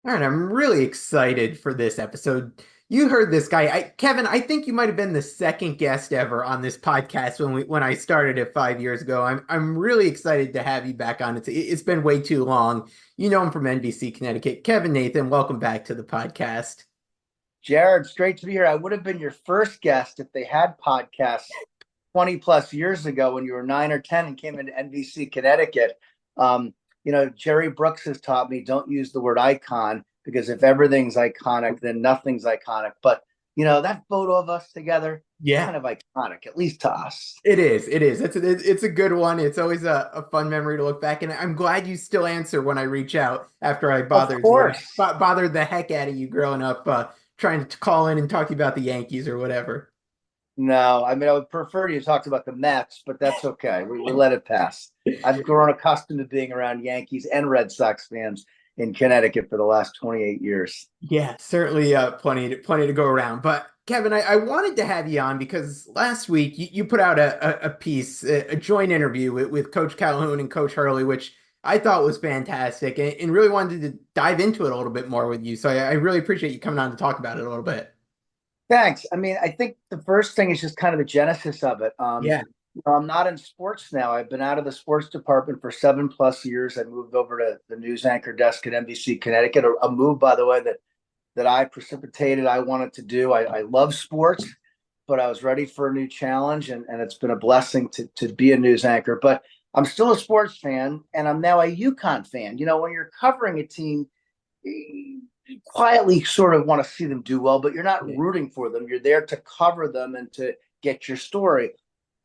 All right, I'm really excited for this episode. You heard this guy, Kevin. I think you might have been the second guest ever on this podcast when I started it 5 years ago. I'm really excited to have you back on. It's been way too long. You know him from NBC Connecticut. Kevin Nathan, welcome back to the podcast. Jared, straight to be here. I would have been your first guest if they had podcasts 20 plus years ago when you were 9 or 10 and came into NBC Connecticut. Jerry Brooks has taught me don't use the word icon because if everything's iconic, then nothing's iconic. But, that photo of us together, Yeah, kind of iconic, at least to us. it is. It is. It's a good one. It's always a fun memory to look back. And I'm glad you still answer when I reach out after I Of course. bothered the heck out of you growing up, trying to call in and talk to you about the Yankees or whatever. No, I mean, I would prefer you talked about the Mets, but that's okay. We let it pass. I've grown accustomed to being around Yankees and Red Sox fans in Connecticut for the last 28 years. Yeah, certainly plenty to go around. But Kevin, I wanted to have you on because last week you put out a piece, a joint interview with Coach Calhoun and Coach Hurley, which I thought was fantastic and really wanted to dive into it a little bit more with you. So I really appreciate you coming on to talk about it a little bit. Thanks. I mean, I think the first thing is just kind of the genesis of it. Yeah. I'm not in sports now. I've been out of the sports department for 7 plus years. I moved over to the news anchor desk at NBC Connecticut, a move, by the way, that I precipitated. I wanted to do. I love sports, but I was ready for a new challenge, and it's been a blessing to be a news anchor. But I'm still a sports fan, and I'm now a UConn fan. When you're covering a team, quietly sort of want to see them do well, but you're not Yeah. rooting for them. You're there to cover them and to get your story.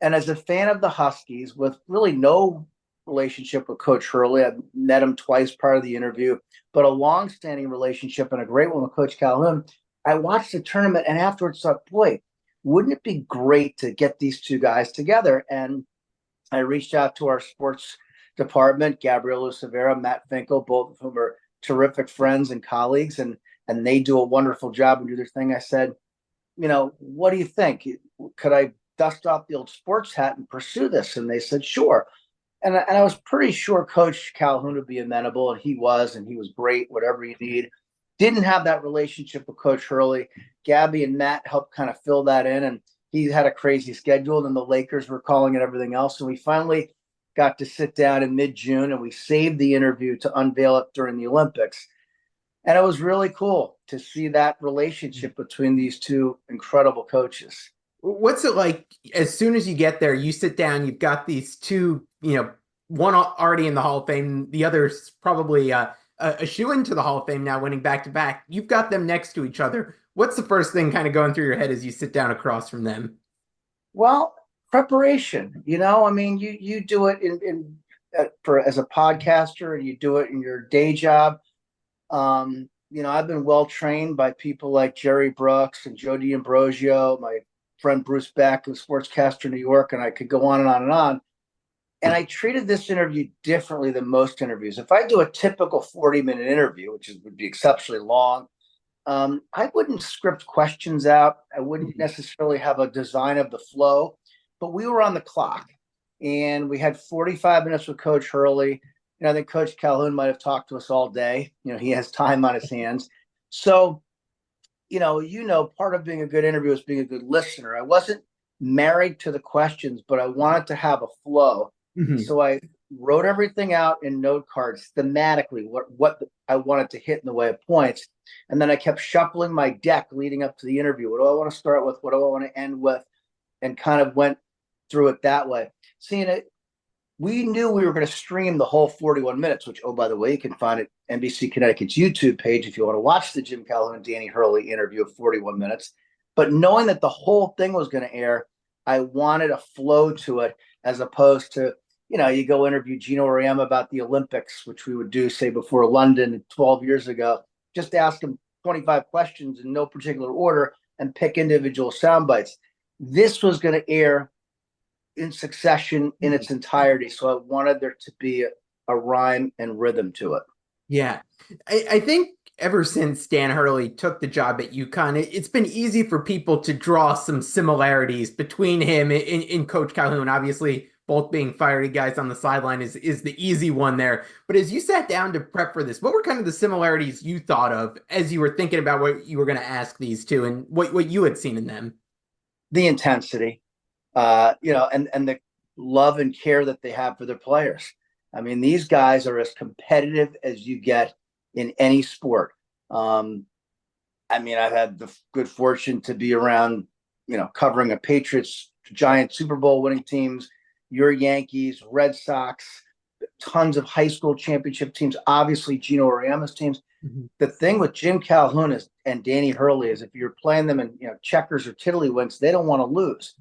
And as a fan of the Huskies, with really no relationship with Coach Hurley, I've met him twice prior to the interview, but a long-standing relationship and a great one with Coach Calhoun. I watched the tournament and afterwards thought, boy, wouldn't it be great to get these two guys together? And I reached out to our sports department, Gabrielle Lucevera, Matt Finkel, both of whom are terrific friends and colleagues, and they do a wonderful job and do their thing. I said, what do you think? Could I dust off the old sports hat and pursue this? And they said, sure. And I was pretty sure Coach Calhoun would be amenable, and he was great, whatever you need. Didn't have that relationship with Coach Hurley. Gabby and Matt helped kind of fill that in, and he had a crazy schedule, and the Lakers were calling and everything else. And we finally got to sit down in mid-June, and we saved the interview to unveil it during the Olympics. And it was really cool to see that relationship between these two incredible coaches. What's it like as soon as you get there, you sit down, you've got these two, one already in the Hall of Fame, the other's probably a shoe into the Hall of Fame now, winning back to back. You've got them next to each other. What's the first thing kind of going through your head as you sit down across from them? Well, preparation, I mean, you do it in for as a podcaster, and you do it in your day job. I've been well trained by people like Jerry Brooks and Joe D'Ambrosio, my friend Bruce Beck, who's sportscaster in New York, and I could go on and on and on. And I treated this interview differently than most interviews. If I do a typical 40-minute interview, would be exceptionally long, I wouldn't script questions out. I wouldn't necessarily have a design of the flow, but we were on the clock and we had 45 minutes with Coach Hurley. I think Coach Calhoun might have talked to us all day. He has time on his hands. So, part of being a good interview is being a good listener. I wasn't married to the questions, but I wanted to have a flow. Mhm. So I wrote everything out in note cards thematically, what I wanted to hit in the way of points. And then I kept shuffling my deck leading up to the interview. What do I want to start with? What do I want to end with? And kind of went through it that way. Seeing it, we knew we were going to stream the whole 41 minutes, which, oh, by the way, you can find it NBC Connecticut's YouTube page if you want to watch the Jim Calhoun and Danny Hurley interview of 41 minutes. But knowing that the whole thing was going to air, I wanted a flow to it as opposed to, you go interview Gino Auriemma about the Olympics, which we would do, say, before London 12 years ago. Just ask him 25 questions in no particular order and pick individual sound bites. This was going to air in succession in its entirety. So I wanted there to be a rhyme and rhythm to it. Yeah. I think ever since Dan Hurley took the job at UConn, it's been easy for people to draw some similarities between him and Coach Calhoun. Obviously, both being fiery guys on the sideline is the easy one there. But as you sat down to prep for this, what were kind of the similarities you thought of as you were thinking about what you were going to ask these two and what you had seen in them? The intensity, and the love and care that they have for their players. I mean, these guys are as competitive as you get in any sport. I mean, I've had the good fortune to be around, covering a Patriots, Giants Super Bowl winning teams, your Yankees, Red Sox, tons of high school championship teams, obviously Gino Auriemma's teams. Mhm. The thing with Jim Calhoun and Danny Hurley is if you're playing them in checkers or tiddlywinks, they don't want to lose,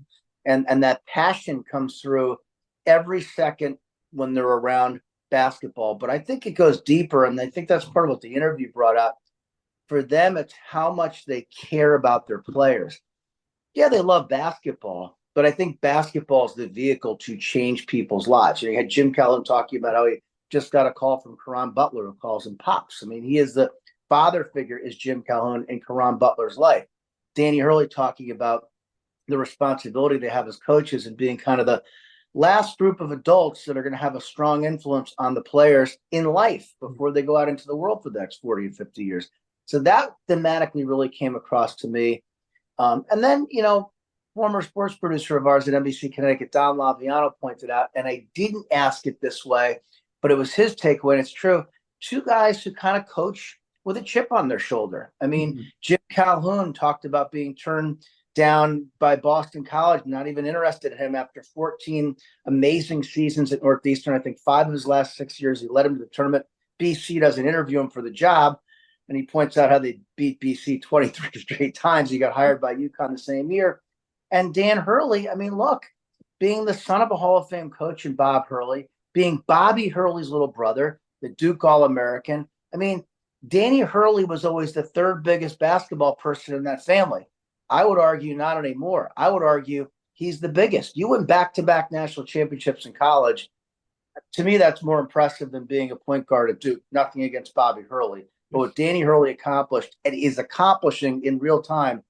and that passion comes through every second when they're around basketball. But I think it goes deeper, and I think that's part of what the interview brought up. For them, it's how much they care about their players. Yeah, they love basketball, but I think basketball is the vehicle to change people's lives. You had Jim Calhoun talking about how he just got a call from Karan Butler, who calls him Pops. I mean, he is the father figure, is Jim Calhoun in Karan Butler's life. Danny Hurley talking about the responsibility they have as coaches and being kind of the last group of adults that are going to have a strong influence on the players in life before they go out into the world for the next 40 and 50 years. So that thematically really came across to me. And then, former sports producer of ours at NBC Connecticut, Don Laviano, pointed out, and I didn't ask it this way, but it was his takeaway, and it's true. Two guys who kind of coach with a chip on their shoulder. I mean, Jim Calhoun talked about being turned down by Boston College, not even interested in him after 14 amazing seasons at Northeastern. I think 5 of his last 6 years, he led him to the tournament. BC doesn't interview him for the job. And he points out how they beat BC 23 straight times. He got hired by UConn the same year. And Dan Hurley, I mean, look, being the son of a Hall of Fame coach and Bob Hurley, being Bobby Hurley's little brother, the Duke All-American. I mean, Danny Hurley was always the third biggest basketball person in that family. I would argue not anymore. I would argue he's the biggest. You win back-to-back national championships in college. To me, that's more impressive than being a point guard at Duke. Nothing against Bobby Hurley. But what Danny Hurley accomplished and is accomplishing in real time,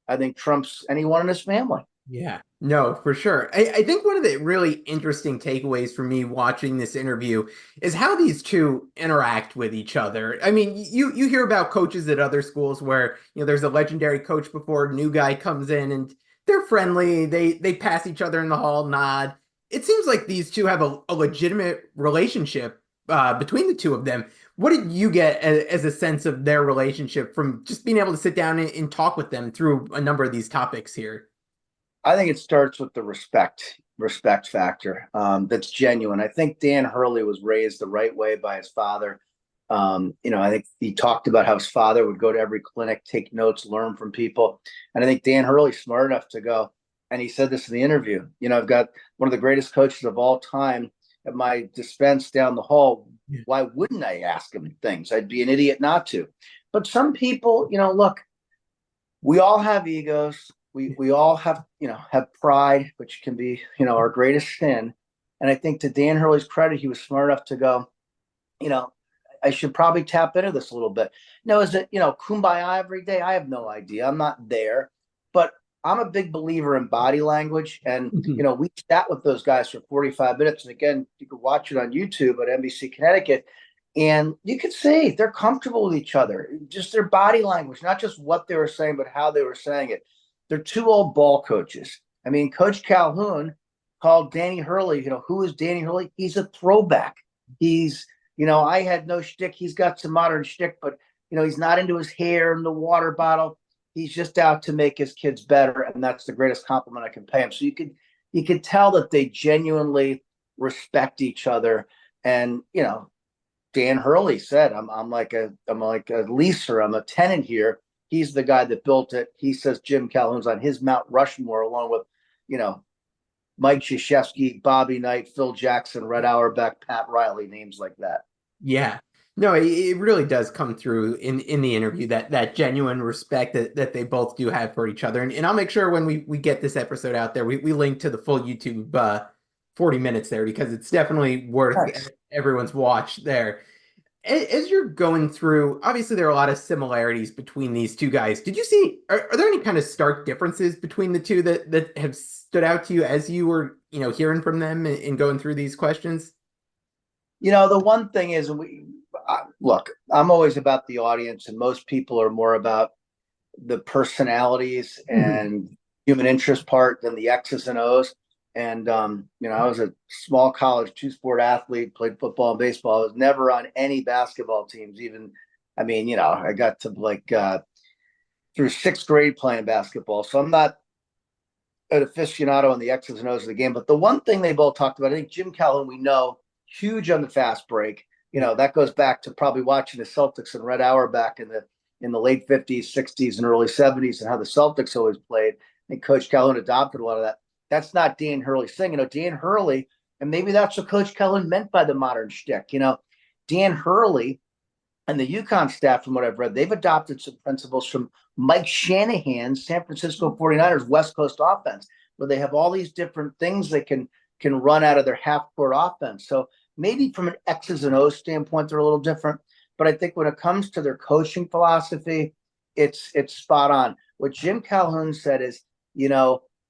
I think trumps anyone in his family. Yeah, no, for sure. I think one of the really interesting takeaways for me watching this interview is how these two interact with each other. I mean, you hear about coaches at other schools where, there's a legendary coach before a new guy comes in and they're friendly, they pass each other in the hall, nod. It seems like these two have a legitimate relationship between the two of them. What did you get as a sense of their relationship from just being able to sit down and talk with them through a number of these topics here? I think it starts with the respect factor that's genuine. I think Dan Hurley was raised the right way by his father. I think he talked about how his father would go to every clinic, take notes, learn from people. And I think Dan Hurley's smart enough to go, and he said this in the interview, I've got one of the greatest coaches of all time at my dispense down the hall. Why wouldn't I ask him things? I'd be an idiot not to. But some people, look, we all have egos. We all have pride, which can be, our greatest sin. And I think to Dan Hurley's credit, he was smart enough to go, I should probably tap into this a little bit. Now, is it, kumbaya every day? I have no idea. I'm not there. But I'm a big believer in body language. And, we sat with those guys for 45 minutes. And again, you could watch it on YouTube at NBC Connecticut. And you could see they're comfortable with each other, just their body language, not just what they were saying, but how they were saying it. They're two old ball coaches. I mean, Coach Calhoun called Danny Hurley, who is Danny Hurley? He's a throwback. He's, I had no shtick. He's got some modern shtick, but, he's not into his hair and the water bottle. He's just out to make his kids better. And that's the greatest compliment I can pay him. So you could tell that they genuinely respect each other. And, Dan Hurley said, I'm like a leaser. I'm a tenant here. He's the guy that built it. He says Jim Calhoun's on his Mount Rushmore, along with, Mike Krzyzewski, Bobby Knight, Phil Jackson, Red Auerbach, Pat Riley, names like that. Yeah. No, it really does come through in the interview that genuine respect that they both do have for each other. And I'll make sure when we get this episode out there, we link to the full YouTube 40 minutes there because it's definitely worth everyone's watch there. As you're going through, obviously there are a lot of similarities between these two guys. Did you see, are there any kind of stark differences between the two that have stood out to you as you were hearing from them and going through these questions? The one thing is, look, I'm always about the audience, and most people are more about the personalities Mhm. and human interest part than the X's and O's. And I was a small college two-sport athlete, played football and baseball. I was never on any basketball teams. Even, I got to through sixth grade playing basketball, so I'm not an aficionado on the X's and O's of the game. But the one thing they both talked about, I think Jim Calhoun, we know, huge on the fast break. Yeah. That goes back to probably watching the Celtics and Red Auerbach in the late 50s, 60s, and early 70s, and how the Celtics always played. I think Coach Calhoun adopted a lot of that. That's not Dan Hurley's thing. Dan Hurley, and maybe that's what Coach Calhoun meant by the modern shtick. Dan Hurley and the UConn staff, from what I've read, they've adopted some principles from Mike Shanahan's San Francisco 49ers West Coast offense, where they have all these different things they can run out of their half-court offense. So maybe from an X's and O's standpoint, they're a little different. But I think when it comes to their coaching philosophy, it's spot on. What Jim Calhoun said is,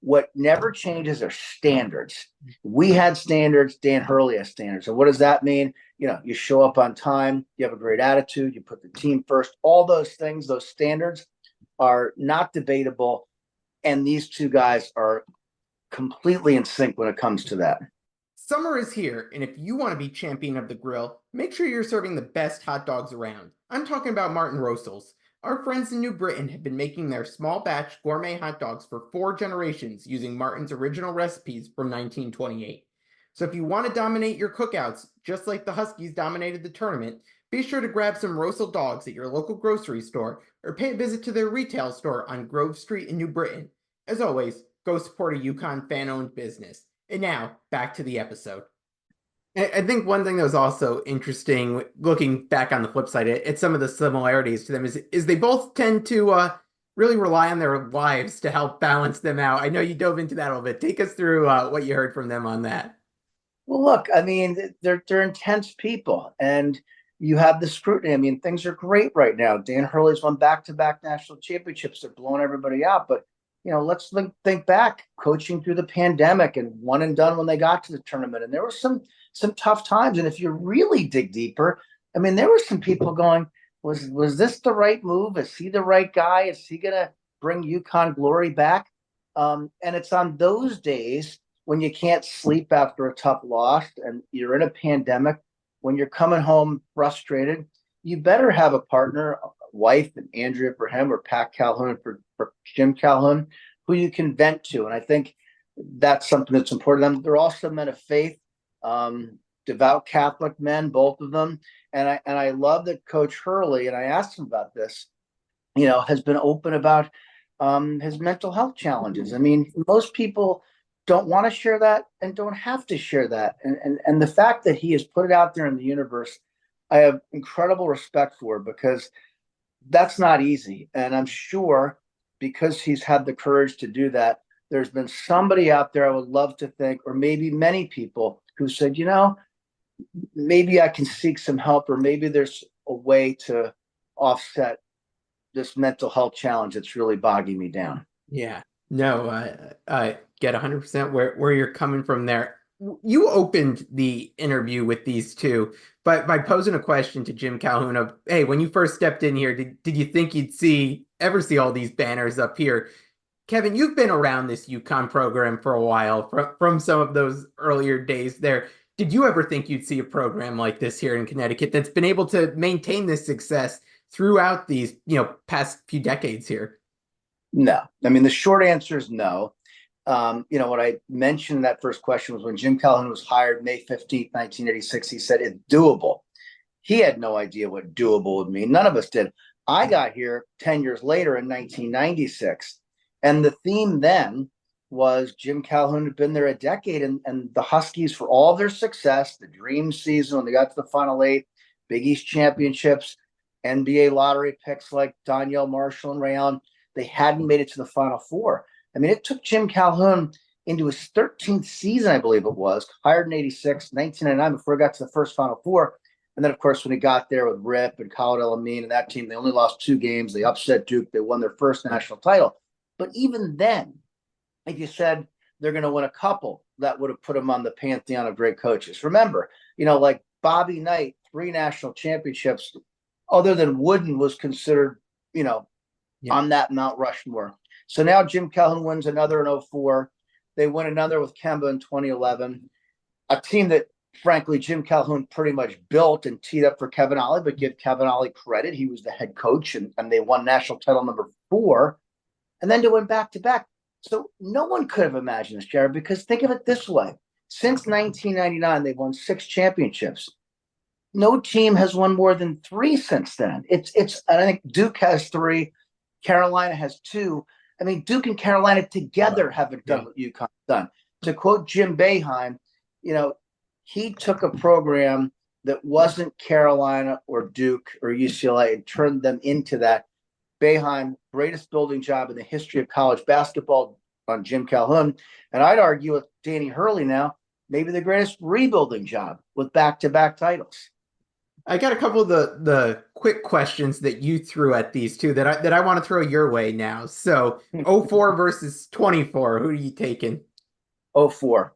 what never changes are standards. We had standards. Dan Hurley has standards. And what does that mean? You show up on time, you have a great attitude, you put the team first. All those things, those standards are not debatable. And these two guys are completely in sync when it comes to that. Summer is here, and if you want to be champion of the grill, make sure you're serving the best hot dogs around. I'm talking about Martin Rosel's. Our friends in New Britain have been making their small batch gourmet hot dogs for 4 generations using Martin's original recipes from 1928. So if you want to dominate your cookouts, just like the Huskies dominated the tournament, be sure to grab some Rosel dogs at your local grocery store or pay a visit to their retail store on Grove Street in New Britain. As always, go support a UConn fan-owned business. And now, back to the episode. I think one thing that was also interesting, looking back on the flip side at some of the similarities to them, is they both tend to really rely on their wives to help balance them out. I know you dove into that a little bit. Take us through what you heard from them on that. Well, look, they're intense people, and you have the scrutiny. Things are great right now. Dan Hurley's won back-to-back national championships. They're blowing everybody out. But let's think back, coaching through the pandemic and one and done when they got to the tournament. And there were some tough times. And if you really dig deeper, there were some people going, was this the right move? Is he the right guy? Is he gonna bring UConn glory back? And it's on those days when you can't sleep after a tough loss and you're in a pandemic, when you're coming home frustrated, you better have a partner, a wife, and Andrea for him, or Pat Calhoun for Jim Calhoun, who you can vent to. And I think that's something that's important to them. They're also men of faith, devout Catholic men, both of them. And I love that Coach Hurley, and I asked him about this, has been open about his mental health challenges. Most people don't want to share that and don't have to share that. And the fact that he has put it out there in the universe, I have incredible respect for, because that's not easy. And I'm sure because he's had the courage to do that, there's been somebody out there, I would love to think, or maybe many people who said, maybe I can seek some help, or maybe there's a way to offset this mental health challenge that's really bogging me down. Yeah, no, I get 100% where you're coming from there. You opened the interview with these two, but by posing a question to Jim Calhoun of, hey, when you first stepped in here, did you think you'd ever see all these banners up here? Kevin, you've been around this UConn program for a while, from some of those earlier days there. Did you ever think you'd see a program like this here in Connecticut that's been able to maintain this success throughout these, past few decades here? No. The short answer is no. What I mentioned in that first question was when Jim Calhoun was hired May 15th, 1986, he said it's doable. He had no idea what doable would mean. None of us did. I got here 10 years later in 1996. And the theme then was Jim Calhoun had been there a decade, and the Huskies, for all their success, the dream season when they got to the Final Eight, Big East championships, NBA lottery picks like Donyell Marshall and Ray Allen, they hadn't made it to the Final Four. It took Jim Calhoun into his 13th season, I believe it was, hired in 86, 1999, before he got to the first Final Four. And then, of course, when he got there with Rip and Khalid El-Amin and that team, they only lost 2 games. They upset Duke. They won their first national title. But even then, if you said they're going to win a couple, that would have put him on the pantheon of great coaches. Remember, like Bobby Knight, 3 national championships, other than Wooden, was considered, Yeah. on that Mount Rushmore. So now Jim Calhoun wins another in 04. They win another with Kemba in 2011. A team that, frankly, Jim Calhoun pretty much built and teed up for Kevin Ollie, but give Kevin Ollie credit. He was the head coach, and they won national title number 4. And then to win back-to-back. So no one could have imagined this, Jared, because think of it this way. Since 1999, they've won 6 championships. No team has won more than 3 since then. I think Duke has 3. Carolina has 2. I mean, Duke and Carolina together haven't done what UConn's done. To quote Jim Boeheim, he took a program that wasn't Carolina or Duke or UCLA and turned them into that. Boeheim, greatest building job in the history of college basketball on Jim Calhoun. And I'd argue with Danny Hurley now, maybe the greatest rebuilding job with back-to-back titles. I got a couple of the quick questions that you threw at these two that I want to throw your way now. So 04 versus 24, who are you taking? 04.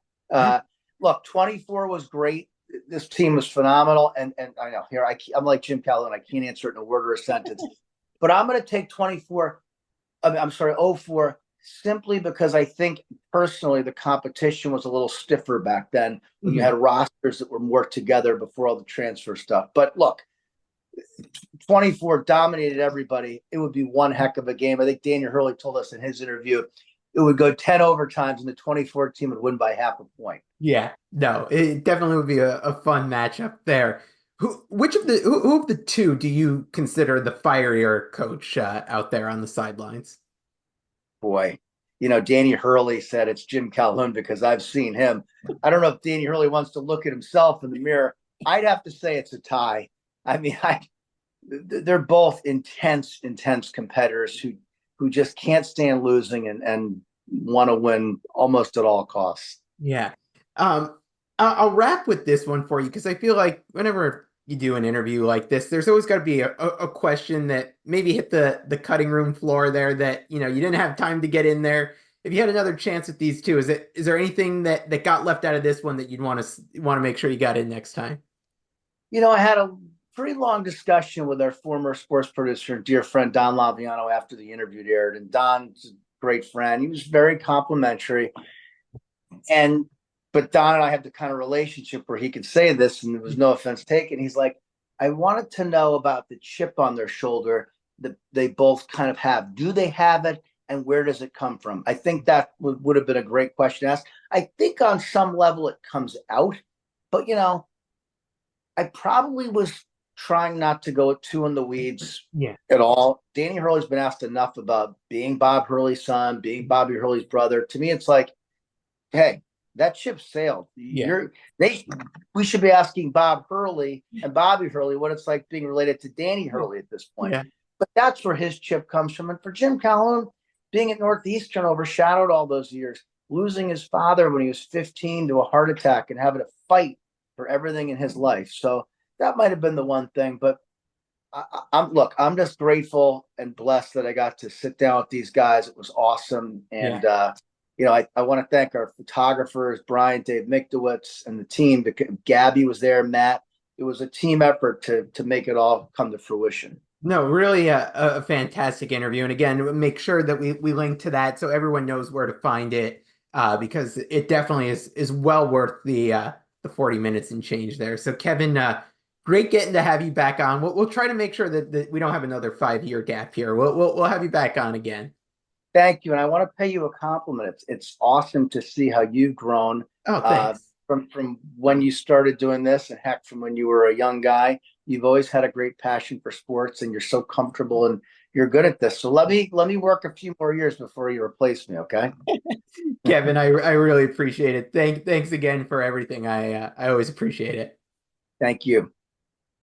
Look, 24 was great. This team was phenomenal. And I know here I'm like Jim Calhoun. I can't answer it in a word or a sentence. But I'm going to take 24. I'm sorry, 04, simply because I think personally the competition was a little stiffer back then when you had rosters that were more together before all the transfer stuff. But look, 24 dominated everybody. It would be one heck of a game. I think Daniel Hurley told us in his interview it would go 10 overtimes and the 24 team would win by half a point. Yeah, no, it definitely would be a fun matchup there. Who of the two do you consider the fierier coach out there on the sidelines? Boy, Danny Hurley said it's Jim Calhoun because I've seen him. I don't know if Danny Hurley wants to look at himself in the mirror. I'd have to say it's a tie. I mean, they're both intense competitors who just can't stand losing and want to win almost at all costs. Yeah. I'll wrap with this one for you because I feel like whenever you do an interview like this, there's always got to be a question that maybe hit the cutting room floor there that, you didn't have time to get in there. If you had another chance at these two, is there anything that got left out of this one that you'd want to make sure you got in next time? I had a pretty long discussion with our former sports producer and dear friend Don Laviano after the interview aired, and Don's a great friend. He was very complimentary, but Don and I have the kind of relationship where he could say this and there was no offense taken. He's like, I wanted to know about the chip on their shoulder that they both kind of have. Do they have it? And where does it come from? I think that would have been a great question to ask. I think on some level it comes out, but I probably was trying not to go too in the weeds at all. Danny Hurley's been asked enough about being Bob Hurley's son, being Bobby Hurley's brother. To me, it's like, hey, that ship sailed. We should be asking Bob Hurley and Bobby Hurley what it's like being related to Danny Hurley at this point. Yeah. But that's where his chip comes from. And for Jim Calhoun, being at Northeastern overshadowed all those years, losing his father when he was 15 to a heart attack and having to fight for everything in his life. So that might have been the one thing. But I'm just grateful and blessed that I got to sit down with these guys. It was awesome. And I want to thank our photographers, Brian, Dave Miktowitz, and the team. Gabby was there, Matt. It was a team effort to make it all come to fruition. No, really a fantastic interview. And again, make sure that we link to that so everyone knows where to find it because it definitely is well worth the 40 minutes and change there. So Kevin, great getting to have you back on. We'll try to make sure that we don't have another 5-year gap here. We'll have you back on again. Thank you. And I want to pay you a compliment. It's awesome to see how you've grown. Oh, thanks. From when you started doing this, and heck, from when you were a young guy. You've always had a great passion for sports, and you're so comfortable and you're good at this. So let me work a few more years before you replace me, okay? Kevin, I really appreciate it. Thanks again for everything. I always appreciate it. Thank you.